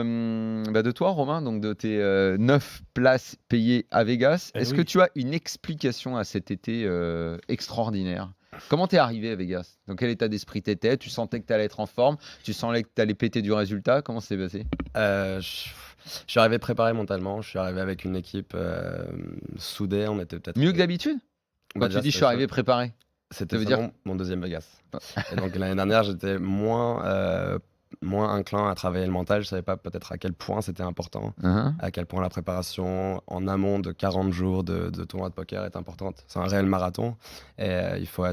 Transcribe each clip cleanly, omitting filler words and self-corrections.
de toi, Romain, donc de tes 9 places payées à Vegas. Eh Est-ce que oui. tu as une explication à cet été extraordinaire? Comment t'es arrivé à Vegas? Dans quel état d'esprit t'étais? Tu sentais que t'allais être en forme? Tu sentais que t'allais péter du résultat? Comment ça s'est passé? Je suis arrivé préparé mentalement. Je suis arrivé avec une équipe soudée. On était peut-être. Mieux que d'habitude? Quand Bah, tu déjà, dis je c'était suis arrivé préparé, c'était ça veut dire... seulement mon deuxième Vegas. Et donc l'année dernière, j'étais moins inclin à travailler le mental. Je savais pas peut-être à quel point c'était important, Hein. à quel point la préparation en amont de 40 jours de tournoi de poker est importante. C'est un réel marathon et il faut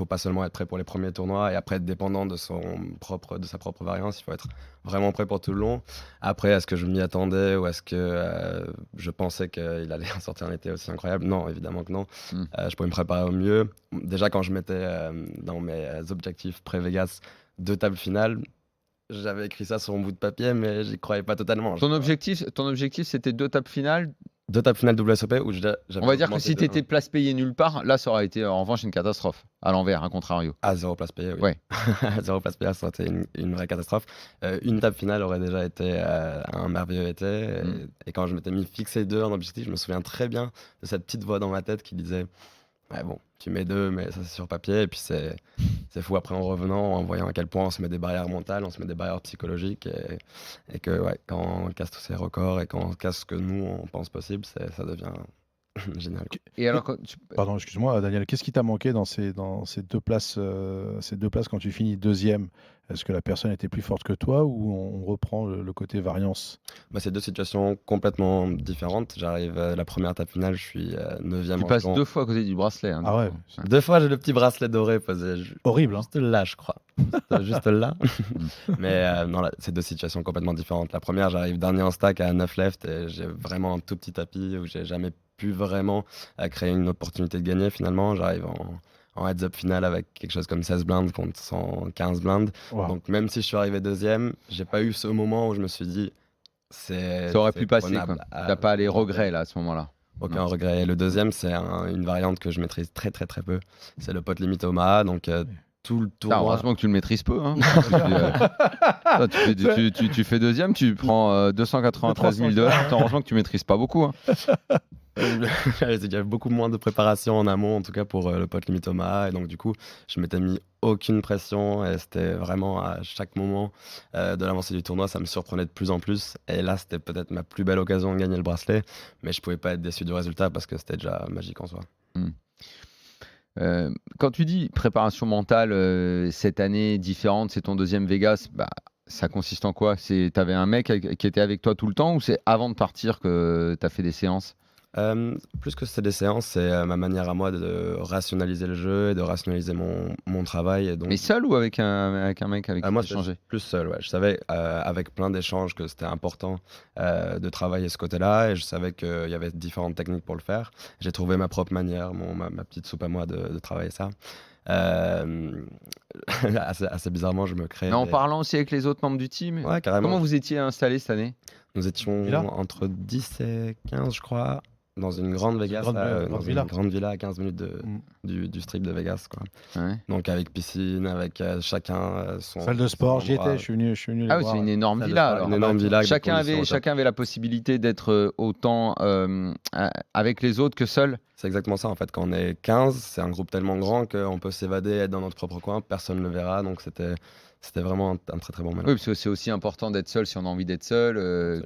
pas seulement être prêt pour les premiers tournois et après être dépendant de sa propre variance. Il faut être vraiment prêt pour tout le long. Après, est-ce que je m'y attendais ou est-ce que je pensais qu'il allait sortir un été aussi incroyable? Non, évidemment que non. Mm. Je pouvais me préparer au mieux. Déjà, quand je mettais dans mes objectifs pré-Vegas 2 tables finales, j'avais écrit ça sur mon bout de papier, mais j'y croyais pas totalement. Ton objectif, c'était 2 tables finales. 2 tables finales WSOP où j'avais On va dire que augmenté si de tu étais place payée nulle part, là, ça aurait été en revanche une catastrophe. À l'envers, à contrario. à 0 place payée, oui. Ouais. À 0 place payée, ça aurait été une vraie catastrophe. Une table finale aurait déjà été un merveilleux été. Et quand je m'étais mis fixé 2 en objectif, je me souviens très bien de cette petite voix dans ma tête qui disait ouais, bon, tu mets 2, mais ça c'est sur papier. Et puis c'est fou après en revenant, en voyant à quel point on se met des barrières mentales, on se met des barrières psychologiques. Et que ouais, quand on casse tous ces records et quand on casse ce que nous on pense possible, ça devient génial. Et alors, Pardon, excuse-moi, Daniel, qu'est-ce qui t'a manqué dans ces 2 places, quand tu finis deuxième? Est-ce que la personne était plus forte que toi ou on reprend le côté variance? Bah, c'est 2 situations complètement différentes. J'arrive la première table finale, je suis 9e tu en passes second. 2 fois à côté du bracelet. Hein, Ah ouais, donc, c'est 2 fois, j'ai le petit bracelet doré posé horrible, hein? juste là, je crois. Juste là. Mais non, là, c'est 2 situations complètement différentes. La première, j'arrive dernier en stack à 9 left et j'ai vraiment un tout petit tapis où j'ai jamais pu vraiment créer une opportunité de gagner finalement. J'arrive en heads-up finale avec quelque chose comme 16 blindes contre 115 blindes. Wow. Donc même si je suis arrivé deuxième, j'ai pas eu ce moment où je me suis dit ça aurait pu passer. prenable T'as pas les regrets là à ce moment-là. Aucun Non. regret. Et le deuxième, c'est une variante que je maîtrise très très très peu. C'est le pot limit Omaha. Donc tout le Putain, tournoi. heureusement que tu le maîtrises peu. Hein. Tu fais deuxième, tu prends 293 000 $. Heureusement que tu maîtrises pas beaucoup. Hein. Il y avait beaucoup moins de préparation en amont, en tout cas pour le pot limit Omaha. Et donc, du coup, je m'étais mis aucune pression. Et c'était vraiment à chaque moment de l'avancée du tournoi, ça me surprenait de plus en plus. Et là, c'était peut-être ma plus belle occasion de gagner le bracelet. Mais je pouvais pas être déçu du résultat parce que c'était déjà magique en soi. Quand tu dis préparation mentale, cette année différente, c'est ton deuxième Vegas, bah, ça consiste en quoi? T'avais un mec qui était avec toi tout le temps ou c'est avant de partir que tu as fait des séances? Plus que c'est des séances, c'est ma manière à moi de rationaliser le jeu et de rationaliser mon travail. Et donc, Mais seul ou avec un mec avec qui moi, tu c'est échangeais? plus seul. Ouais. Je savais avec plein d'échanges que c'était important de travailler ce côté-là et je savais qu'il y avait différentes techniques pour le faire. J'ai trouvé ma propre manière, ma petite soupe à moi de travailler ça. Assez bizarrement, je me crée. Mais en parlant aussi avec les autres membres du team, Ouais, carrément. comment vous étiez installés cette année? Nous étions Villa entre 10 et 15, je crois, dans une grande Vegas, grande villa. une grande villa à 15 minutes du strip de Vegas. Quoi. Ouais. Donc avec piscine, avec chacun son... Salle de sport, j'y endroit. étais, je suis venu les Ah oui, voir. c'est une énorme Salle de villa sport, alors. une énorme villa avec des Chacun conditions au top. avait la possibilité d'être autant avec les autres que seul. C'est exactement ça en fait. Quand on est 15, c'est un groupe tellement grand qu'on peut s'évader, être dans notre propre coin, personne ne le verra. Donc c'était vraiment un très très bon mélange. Oui, parce que c'est aussi important d'être seul si on a envie d'être seul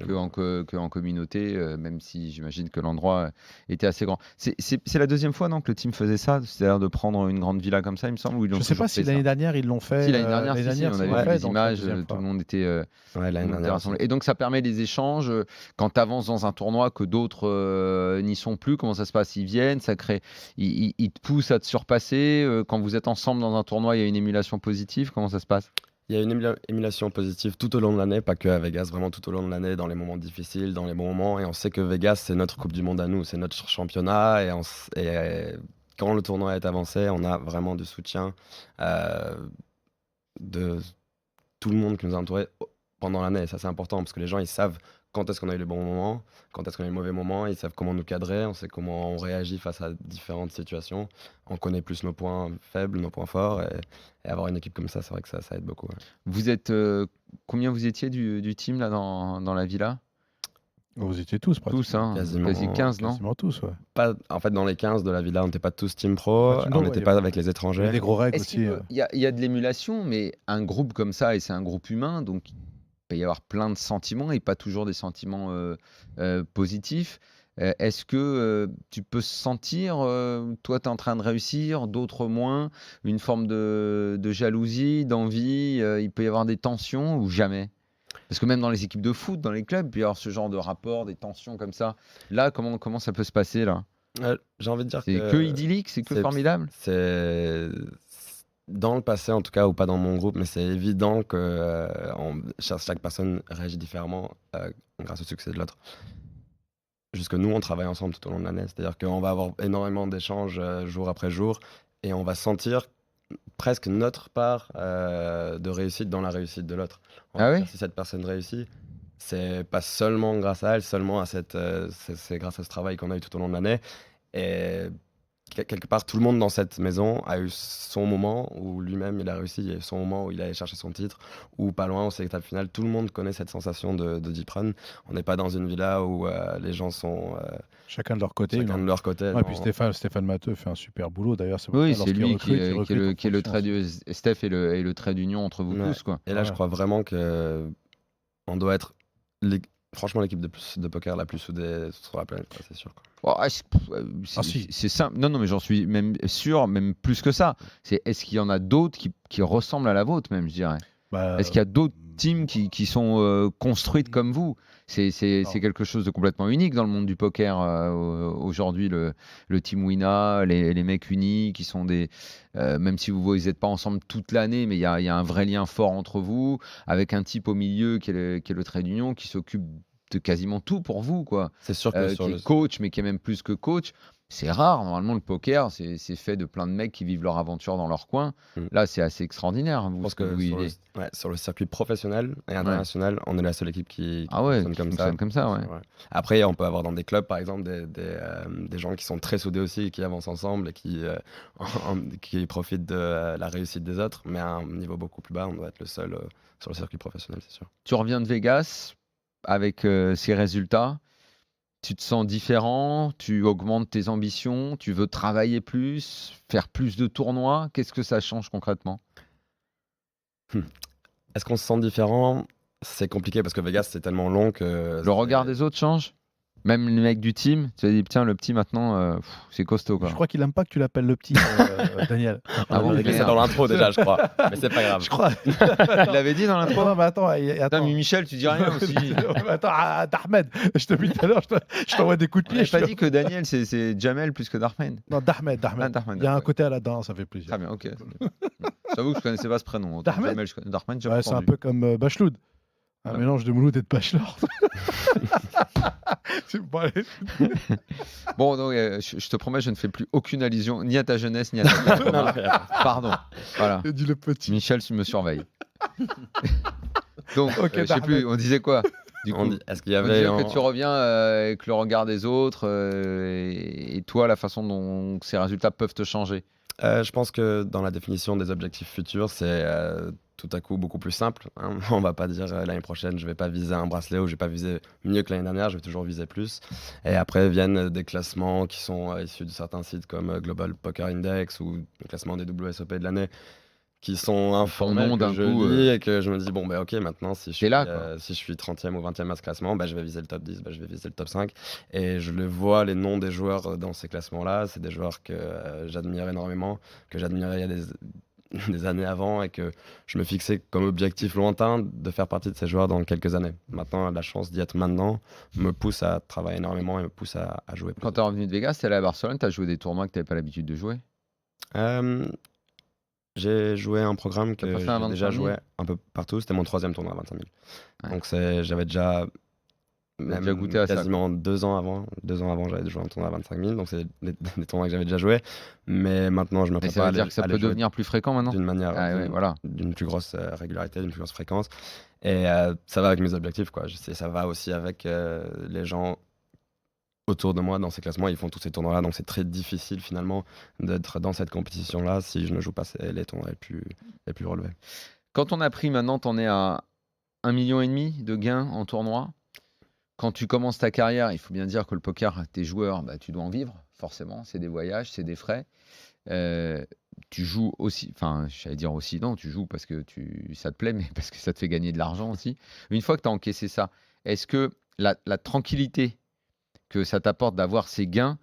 qu'en communauté, même si j'imagine que l'endroit était assez grand. C'est la deuxième fois non, que le team faisait ça, c'est-à-dire de prendre une grande villa comme ça, il me semble, ou ils l'ont Je sais toujours pas si fait ça. l'année dernière ils l'ont fait. Si, l'année dernière, on ils l'ont avait fait, vu des donc images, deuxième tout fois. le monde était, Ouais, l'année dernière aussi. rassemblé. Et donc ça permet des échanges quand tu avances dans un tournoi que d'autres n'y sont plus. Comment ça se passe? Ils viennent, ils te poussent à te surpasser. Quand vous êtes ensemble dans un tournoi, il y a une émulation positive. Comment ça se passe? Il y a une émulation positive tout au long de l'année, pas que à Vegas, vraiment tout au long de l'année, dans les moments difficiles, dans les bons moments. Et on sait que Vegas, c'est notre Coupe du Monde à nous, c'est notre championnat. Et quand le tournoi est avancé, on a vraiment du soutien de tout le monde qui nous a entourés, pendant l'année. Et ça, c'est important parce que les gens, ils savent quand est-ce qu'on a eu les bons moments, quand est-ce qu'on a eu les mauvais moments. Ils savent comment nous cadrer, on sait comment on réagit face à différentes situations. On connaît plus nos points faibles, nos points forts. Et avoir une équipe comme ça, c'est vrai que ça aide beaucoup. Ouais. Vous êtes combien vous étiez du team là dans la villa? Vous étiez tous pratiquement. Tous, hein, Quasiment. quasi 15, non? Quasiment tous, ouais. Pas, en fait, dans les 15 de la villa, on n'était pas tous team pro, Pas team pro, on ouais, n'était y pas avait- avec les Il y a étrangers. des gros règles Est-ce aussi. qu'il y a de l'émulation, mais un groupe comme ça, et c'est un groupe humain, donc il peut y avoir plein de sentiments et pas toujours des sentiments positifs. Est-ce que tu peux sentir, toi, tu es en train de réussir, d'autres moins, une forme de jalousie, d'envie, il peut y avoir des tensions ou jamais? Parce que même dans les équipes de foot, dans les clubs, il peut y avoir ce genre de rapport, des tensions comme ça. Là, comment ça peut se passer là? J'ai envie de dire C'est que idyllique, c'est que c'est- formidable? c'est dans le passé en tout cas, ou pas dans mon groupe, mais c'est évident que chaque personne réagit différemment grâce au succès de l'autre. Jusque nous, on travaille ensemble tout au long de l'année. C'est-à-dire qu'on va avoir énormément d'échanges jour après jour et on va sentir presque notre part de réussite dans la réussite de l'autre. On va Ah dire, oui? si cette personne réussit, c'est pas seulement grâce à elle, seulement à c'est grâce à ce travail qu'on a eu tout au long de l'année. Et quelque part, tout le monde dans cette maison a eu son moment où lui-même il a réussi, il a eu son moment où il allait chercher son titre, ou pas loin, au étape finale. Tout le monde connaît cette sensation de deep run. On n'est pas dans une villa où les gens sont Chacun de leur côté. chacun de leur côté. Ouais, puis dans- Stéphane Matteux fait un super boulot d'ailleurs. C'est pour Oui, ça, c'est lorsqu'il lui recrute, il qui est recrute qui est le en trait fonction. Steph est le trait d'union entre vous Ouais. tous, quoi. Et là, je Ouais. crois vraiment que on doit être franchement l'équipe de poker la plus soudée sur la planète, quoi, c'est sûr. Quoi. Oh, Ah, si. c'est simple. Non, non, mais j'en suis même sûr, même plus que ça. Est-ce qu'il y en a d'autres qui ressemblent à la vôtre, même, je dirais? Bah, Est-ce qu'il y a d'autres teams qui sont construites comme vous? C'est Non. quelque chose de complètement unique dans le monde du poker aujourd'hui, le Team Wina, les mecs unis qui sont des. Même si vous n'êtes pas ensemble toute l'année, mais il y a un vrai lien fort entre vous, avec un type au milieu qui est le trait d'union, qui s'occupe de quasiment tout pour vous, quoi. C'est sûr que sur Qui le. est coach, mais qui est même plus que coach. C'est rare, normalement, le poker, c'est fait de plein de mecs qui vivent leur aventure dans leur coin. Mm. Là, c'est assez extraordinaire, Je vous, pense ce que que vous sur vivez. sur le circuit professionnel et international, on est la seule équipe qui Ah ouais, fonctionne qui comme ça. fonctionne comme ça, ouais. Ouais. Après, on peut avoir dans des clubs, par exemple, des gens qui sont très soudés aussi et qui avancent ensemble et qui profitent de la réussite des autres. Mais à un niveau beaucoup plus bas, on doit être le seul sur le circuit professionnel, c'est sûr. Tu reviens de Vegas avec ces résultats. Tu te sens différent, tu augmentes tes ambitions, tu veux travailler plus, faire plus de tournois. Qu'est-ce que ça change concrètement? Est-ce qu'on se sent différent? C'est compliqué parce que Vegas, c'est tellement long que. Le regard des autres change? Même les mecs du team, tu as dit, tiens, le petit maintenant, c'est costaud, quoi. Je crois qu'il aime pas que tu l'appelles le petit, Daniel. Ah bon, On avait dit ça merde. dans l'intro déjà, je crois. Mais c'est pas grave. Je crois. Tu l'avais dit dans l'intro? Non, mais attends, Putain, attends. mais Michel, tu dis rien aussi. Mais attends, D'Ahmed. Je te dis tout à l'heure, je t'envoie des coups de pied. J'ai pas dit que Daniel, c'est Jamel plus que Darman. Non, D'Ahmed. Ah, D'Ahmed, Il y a un d'accord. côté à la dent, ça fait plaisir. Très bien, ok. J'avoue que je connaissais pas ce prénom. Autant D'Ahmed. Jamel, je connais. Darman, j'ai Ouais, c'est un entendu. peu comme Bachloud. Un Ouais. mélange de Mouloud et de Bachelor. C'est bon, allez. Bon, donc, je te promets, je ne fais plus aucune allusion ni à ta jeunesse ni à ta carrière. Non, non, Pardon. Voilà. J'ai dit le petit. Michel me surveille. Donc, Ok, je sais Darman. plus, on disait quoi du coup? Est-ce qu'il y On avait. disait que tu reviens avec le regard des autres et toi, la façon dont ces résultats peuvent te changer. Je pense que dans la définition des objectifs futurs, c'est tout à coup beaucoup plus simple. Hein. On va pas dire l'année prochaine, je vais pas viser un bracelet ou je vais pas viser mieux que l'année dernière, je vais toujours viser plus. Et après viennent des classements qui sont issus de certains sites comme Global Poker Index ou le classement des WSOP de l'année, qui sont informels nom que d'un je coup, lis et que je me dis, bon, bah ok, maintenant, si je T'es suis, là, quoi. si je suis 30e ou 20e à ce classement, bah, je vais viser le top 10, bah, je vais viser le top 5. Et je le vois, les noms des joueurs dans ces classements-là, c'est des joueurs que j'admire énormément, que j'admirais il y a des années avant et que je me fixais comme objectif lointain de faire partie de ces joueurs dans quelques années. Maintenant, la chance d'y être maintenant me pousse à travailler énormément et me pousse à jouer plus. Quand tu es revenu de Vegas, tu es allé à Barcelone, tu as joué des tournois que tu n'avais pas l'habitude de jouer. Euh, J'ai joué un programme T'as que pas fait un j'ai déjà 25 000? joué un peu partout. C'était mon 3e tournoi à 25 000. Ouais. Donc j'avais déjà T'as déjà goûté à ça, quoi. quasiment 2 ans avant. 2 ans avant, j'avais joué un tournoi à 25 000, donc c'est des tournois que j'avais déjà joué. Mais maintenant, je me Et ça prépare veut à dire les, que ça à les peut jouer devenir plus fréquent maintenant? d'une manière, Ah ouais, voilà. d'une plus grosse régularité, d'une plus grosse fréquence. Et ça va avec mes objectifs, quoi. Ça va aussi avec les gens autour de moi dans ces classements. Ils font tous ces tournois-là, donc c'est très difficile finalement d'être dans cette compétition-là si je ne joue pas les tournois les plus relevés. Quand on a pris maintenant, t'en es à 1,5 million de gains en tournoi. Quand tu commences ta carrière, il faut bien dire que le poker, tes joueurs, bah, tu dois en vivre, forcément. C'est des voyages, c'est des frais. Tu joues aussi, enfin, j'allais dire aussi, non, tu joues parce que ça te plaît, mais parce que ça te fait gagner de l'argent aussi. Une fois que tu as encaissé ça, est-ce que la tranquillité que ça t'apporte d'avoir ces gains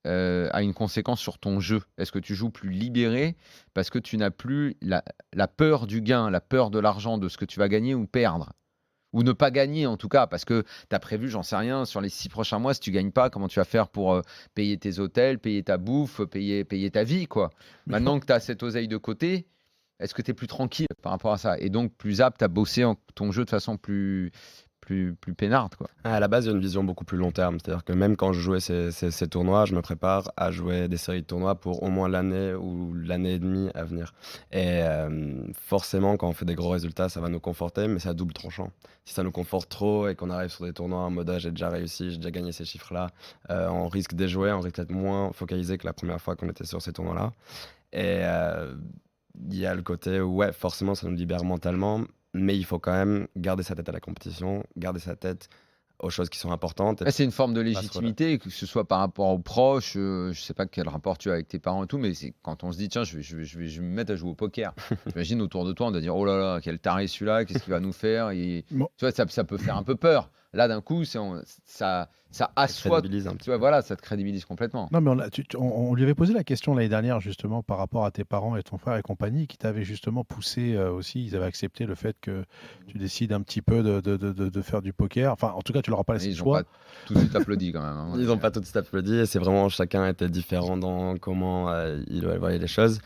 a une conséquence sur ton jeu? Est-ce que tu joues plus libéré parce que tu n'as plus la peur du gain, la peur de l'argent, de ce que tu vas gagner ou perdre? Ou ne pas gagner en tout cas, parce que tu as prévu, j'en sais rien, sur les 6 prochains mois, si tu gagnes pas, comment tu vas faire pour payer tes hôtels, payer ta bouffe, payer ta vie, quoi. Mais Maintenant que tu as cette oseille de côté, est-ce que tu es plus tranquille par rapport à ça? Et donc plus apte à bosser ton jeu de façon plus peinarde, quoi. À la base, il y a une vision beaucoup plus long terme. C'est-à-dire que même quand je jouais ces tournois, je me prépare à jouer des séries de tournois pour au moins l'année ou l'année et demie à venir. Et forcément, quand on fait des gros résultats, ça va nous conforter, mais c'est à double tranchant. Si ça nous conforte trop et qu'on arrive sur des tournois en mode j'ai déjà réussi, j'ai déjà gagné ces chiffres-là, on risque d'échouer, on risque d'être moins focalisé que la première fois qu'on était sur ces tournois-là. Et il y a le côté où, ouais, forcément, ça nous libère mentalement, mais il faut quand même garder sa tête à la compétition, garder sa tête aux choses qui sont importantes. C'est une forme de se relayer. légitimité, que ce soit par rapport aux proches, je sais pas quel rapport tu as avec tes parents et tout, mais c'est quand on se dit, tiens, je vais me mettre à jouer au poker. J'imagine autour de toi, on doit dire, oh là là, quel taré celui-là, qu'est-ce qu'il va nous faire? Bon. Tu vois, ça peut faire un peu peur. Là, d'un coup, ça Ça assoit, crédibilise un tu petit vois, peu. voilà, ça te crédibilise complètement. Non, mais on lui avait posé la question l'année dernière, justement, par rapport à tes parents et ton frère et compagnie, qui t'avaient justement poussé aussi. Ils avaient accepté le fait que tu décides un petit peu de faire du poker. Enfin, en tout cas, tu leur as pas laissé Et le ils n'ont choix. pas tout de suite applaudi quand même, hein. Ils n'ont pas tout de suite applaudi et c'est vraiment chacun était différent dans comment il voyait les choses.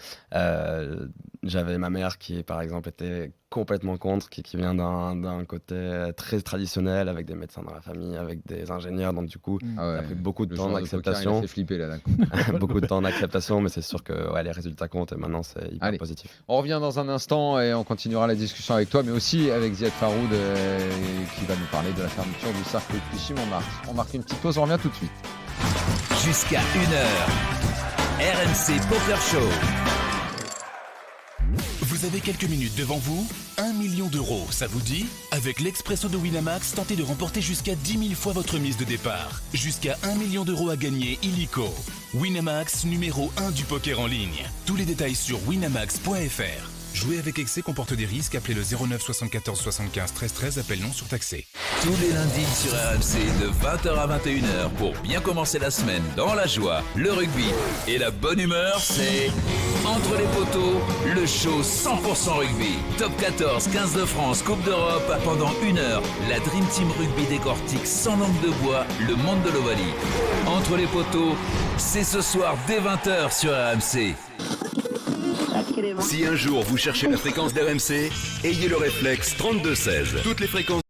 J'avais ma mère qui, par exemple, était complètement contre, qui vient d'un côté très traditionnel avec des médecins dans la famille, avec des ingénieurs. Donc, du coup, Ah ça a ouais, pris beaucoup de le temps joueur de poker, il a d'acceptation. fait flipper là, d'un coup. Beaucoup de temps d'acceptation, mais c'est sûr que ouais, les résultats comptent et maintenant c'est hyper Allez. positif. On revient dans un instant et on continuera la discussion avec toi, mais aussi avec Ziad Faroud qui va nous parler de la fermeture du cercle de Clichy-Montmartre. On marque une petite pause, on revient tout de suite. Jusqu'à 1h, RMC Poker Show. Vous avez quelques minutes devant vous, 1 million d'euros, ça vous dit? Avec l'Expresso de Winamax, tentez de remporter jusqu'à 10 000 fois votre mise de départ. Jusqu'à 1 million d'euros à gagner illico. Winamax, numéro 1 du poker en ligne. Tous les détails sur winamax.fr. Jouer avec excès comporte des risques. Appelez le 09 74 75 13 13, appel non surtaxé. Tous les lundis sur RMC de 20h à 21h pour bien commencer la semaine dans la joie, le rugby et la bonne humeur, c'est Entre les poteaux, le show 100% rugby. Top 14, 15 de France, Coupe d'Europe. Pendant 1 heure, la Dream Team Rugby décortique sans langue de bois le monde de l'Ovalie. Entre les poteaux, c'est ce soir dès 20h sur RMC. Si un jour vous cherchez la fréquence d'RMC, ayez le réflexe 3216. Toutes les fréquences